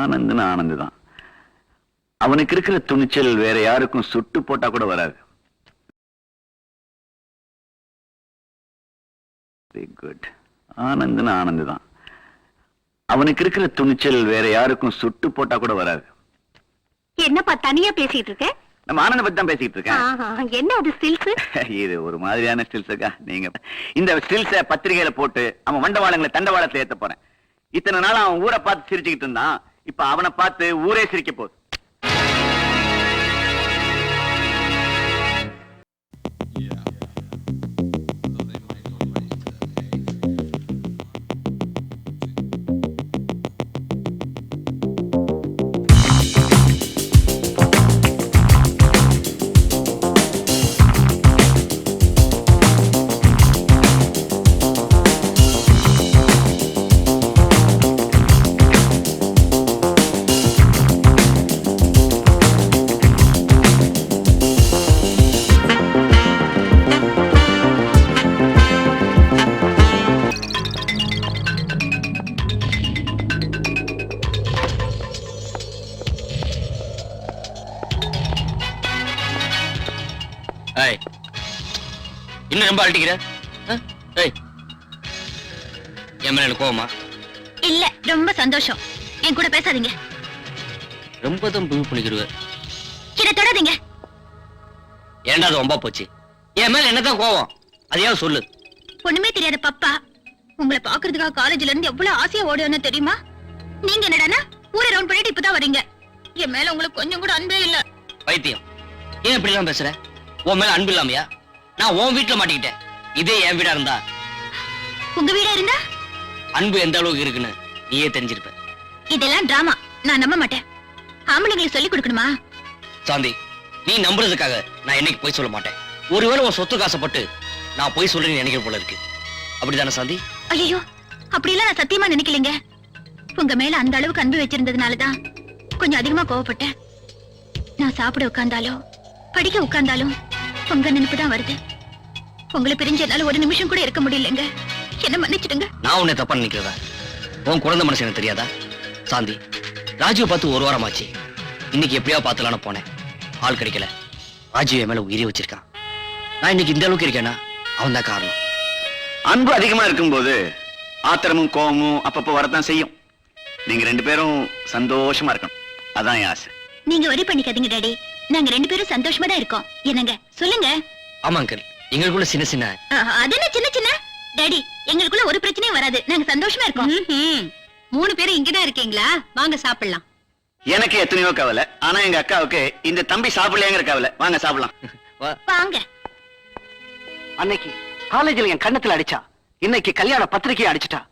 ஆனந்த்னு ஆனந்த் தான். அவனுக்கு இருக்கிற துணிச்சல் வேற யாருக்கும் சுட்டு போட்டா கூட வராது. Very good. ஆனந்த்னு ஆனந்த் தான். அவனுக்கு இருக்கிற துணிச்சல் வேற யாருக்கும் சுட்டு போட்டா கூட வராது. என்னப்பா தனியா பேசிட்டு இருக்க? நம்ம ஆனந்த பத்தி தான் பேசிட்டு இருக்கேன். என்ன அது ஸ்டில்ஸ்? இது ஒரு மாதிரியான ஸ்டில்ஸுக்கா. நீங்க இந்த ஸ்டில்ஸ பத்திரிகையில போட்டு அவன் வண்டவாளங்களை தண்டவாளத்துல ஏத்த போறேன். இத்தனை நாள் அவன் ஊரை பார்த்து சிரிச்சுக்கிட்டு இருந்தான். இப்ப அவனை பார்த்து ஊரே சிரிக்க போகுது. இன்னும் ரொம்ப அழட்டிக்கிற? என் மேல கோவமா? இல்ல, ரொம்ப சந்தோஷம். என் கூட பேசாதீங்க. ரொம்ப தான் புழு புளிக்கிறவ. என்ன தொடாதீங்க. ஏண்டா அது ரொம்ப போச்சு? என் மேல என்னதான் கோவம்? அதையாவது சொல்லு. ஒண்ணுமே தெரியாத பப்பா உங்களை பாக்குறதுக்காக காலேஜ்ல இருந்து எவ்வளவு ஆசையா ஓடுவேன்னு தெரியுமா? நீங்க என்னடானா ஊரை ரவுண்ட் பண்ணிட்டு இப்பதான் வரீங்க. என் மேல உங்களுக்கு கொஞ்சம் கூட அன்பே இல்ல. பைத்தியம், ஏன் இப்படி எல்லாம் பேசுற? உன் மேல அன்பு இல்லாமையா? நான் உன் வீட்டுல மாட்டிக்கிட்டேன். இதே என் வீடா இருந்தா? உங்க வீடா இருந்தா அன்பு எந்த அளவுக்கு இருக்குன்னு நீயே தெரிஞ்சிருப்ப. இதெல்லாம் டிராமா, நான் நம்ப மாட்டேன். ஆம்பளைங்களுக்கு சொல்லி கொடுக்கணுமா? சாந்தி, நீ நம்புறதுக்காக நான் என்னைக்கு போய் சொல்ல மாட்டேன். ஒருவேளை உன் சொத்து காசப்பட்டு நான் போய் சொல்றேன்னு நினைக்கிற போல இருக்கு. அப்படிதானே சாந்தி? ஐயோ, அப்படியெல்லாம் நான் சத்தியமா நினைக்கலைங்க. உங்க மேல அந்த அளவுக்கு அன்பு வச்சிருந்ததுனாலதான் கொஞ்சம் அதிகமா கோவப்பட்டேன். நான் சாப்பிட உட்கார்ந்தாலும் படிக்க உட்கார்ந்தாலும் உங்க நினைப்பு தான் வருது. உங்களை பிரிஞ்ச என்னால ஒரு நிமிஷம் கூட இருக்க முடியலங்க. என்ன மன்னிச்சிடுங்க. நான் உன்னை தப்பா நினைக்கிறதா? உன் குழந்தை மனசு எனக்கு தெரியாதா? சாந்தி, ராஜுவை பார்த்து ஒரு வாரம் ஆச்சு. இன்னைக்கு எப்படியா பாத்துலான்னு போனேன். ஆள் கிடைக்கல. ராஜு என் மேல உயிரை வச்சிருக்கான். நான் இன்னைக்கு இந்த அளவுக்கு இருக்கேன்னா அவன் தான் காரணம். அன்பு அதிகமா இருக்கும்போது ஆத்திரமும் கோபமும் அப்பப்போ வரத்தான் செய்யும். நீங்க ரெண்டு பேரும் சந்தோஷமா இருக்கணும். அதான் என் ஆசை. நீங்க வரி பண்ணிக்காதீங்க டாடி. நாங்க ரெண்டு பேரும் சந்தோஷமா தான் இருக்கோம். என்னங்க சொல்லுங்க. ஆமா அங்கிள், எங்களுக்குள்ள சின்ன சின்ன அது என்ன சின்ன சின்ன? டாடி, எங்களுக்குள்ள ஒரு பிரச்சனையும் வராது. நாங்க சந்தோஷமா இருக்கோம். 3 பேரும் இங்கதான் இருக்கீங்களா? வாங்க சாப்பிடலாம். எனக்கு எத்தனையோ கவலை. ஆனா எங்க அக்காவுக்கு இந்த தம்பி சாப்பிடலையாங்கிற கவலை. வாங்க சாப்பிடலாம். வாங்க. அன்னைக்கு காலேஜில் என் கண்ணத்துல அடிச்சா, இன்னைக்கு கல்யாண பத்திரிகையை அடிச்சுட்டா.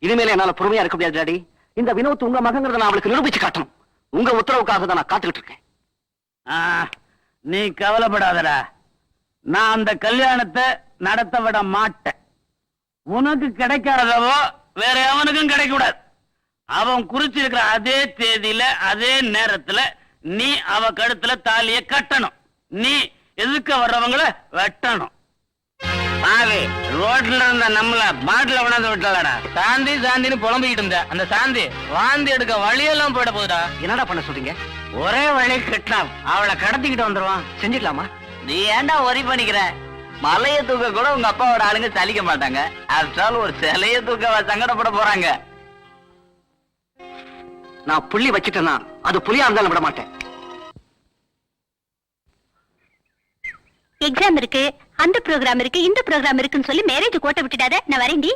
இனிமேல என்னால பொறுமையா இருக்க முடியாது டாடி. இந்த வினோத் உங்க மகங்கிறத நான் அவளுக்கு நிரூபிச்சு காட்டணும். உங்க உத்தரவுக்காக தான் நான் காத்துக்கிட்டு இருக்கேன். நீ கவலைப்படாதடா. நான் அந்த கல்யாணத்தை நடத்த விட மாட்டேன். உனக்கு கிடைக்காதவோ வேற எவனுக்கும் கிடைக்க கூடாது. அவன் குறிச்சிருக்கிற அதே தேதியில அதே நேரத்துல நீ அவ கழுத்துல தாலிய கட்டணும். நீ எதுக்க வர்றவங்கள வெட்டணும். பாவி, ரோட்ல இருந்த நம்மள பாட்டில கொண்டாந்து விட்டாளடா. சாந்தி சாந்தின்னு புலம்பிக்கிட்டு இருந்த அந்த சாந்தி வாந்தி எடுக்க வழியெல்லாம் போயிட போகுதா? என்னடா பண்ண சொல்றீங்க? ஒரே வழி கிட்னாப். அவளை கடத்திக்கிட்டு வந்துருவான். செஞ்சிடலாமா? நீ ஏன்டா ஒரி பண்ணிக்கிற? மலைய தூக்க கூட உங்க அப்பாவோட ஆளுங்க சலிக்க மாட்டாங்க. ஆஃப்டர் ஒரு சிலைய தூக்க சங்கடப்பட போறாங்க. நான் புள்ளி வச்சிட்டேன்னா அது புலியா இருந்தாலும் விட மாட்டேன். எக்ஸாம் இருக்கு, அந்த ப்ரோக்ராம் இருக்கு, இந்த ப்ரோக்ராம் இருக்குன்னு சொல்லி மேரேஜ் கோட்டை விட்டுடாத. நான் வரேன்டி.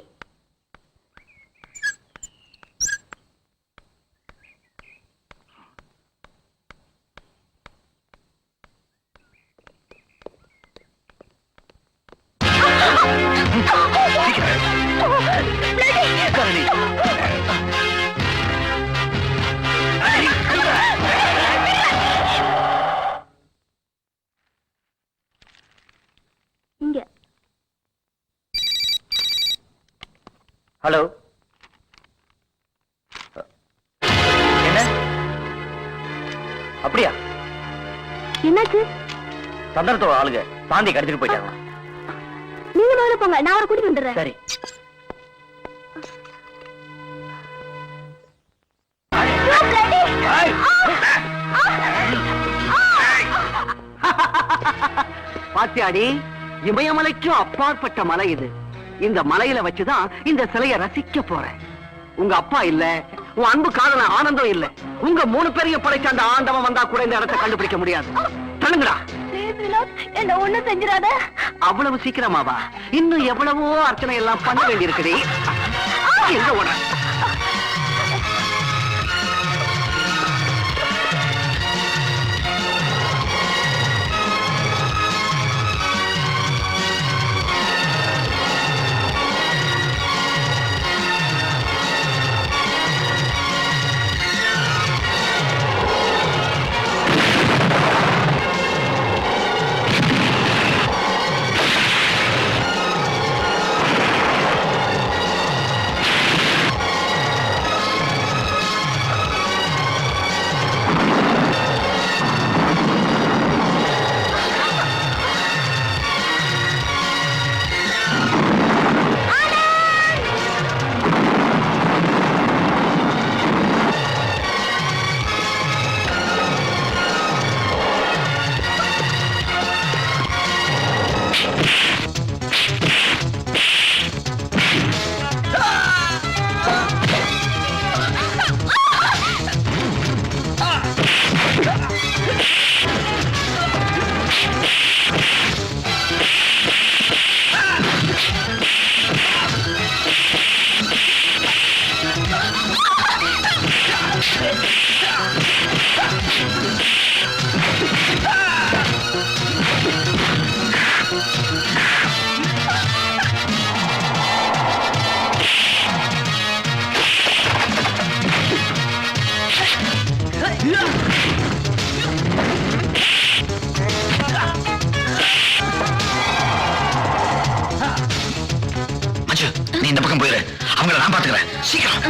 இங்க. ஹலோ, என்ன அப்படியா? என்னாச்சு? சந்தர்த்தோட ஆளுங்க சாந்தி கடத்திட்டு போயிட்டாங்க. நீங்க முதல்ல போங்க, நான் அவரை கூட்டிட்டு வந்துடுறேன். சரி. ஏய், பாத்தியாடி, இமயமலைக்கும் அப்பாற்பட்ட மலை இது. இந்த மலையில வச்சுதான் இந்த சிலைய ரசிக்க போறேன். உங்க அப்பா இல்ல, உன் அன்பு காதல ஆனந்தம் இல்ல, உங்க 3 பேரையும் படைச்ச அந்த ஆண்டவன் வந்தா கூட இந்த இடத்தை கண்டுபிடிக்க முடியாது. தள்ளுங்கடா. என்ன ஒண்ணு செஞ்சிடாத. அவ்வளவு சீக்கிரமாவா? இன்னும் எவ்வளவோ அர்ச்சனை எல்லாம் பண்ண வேண்டியிருக்குது. எங்க ஓட? மஞ்சு, நீ இந்த பக்கம் போயிரு. அவங்கள நான் பாத்துக்கிறேன். சீக்கிரம்.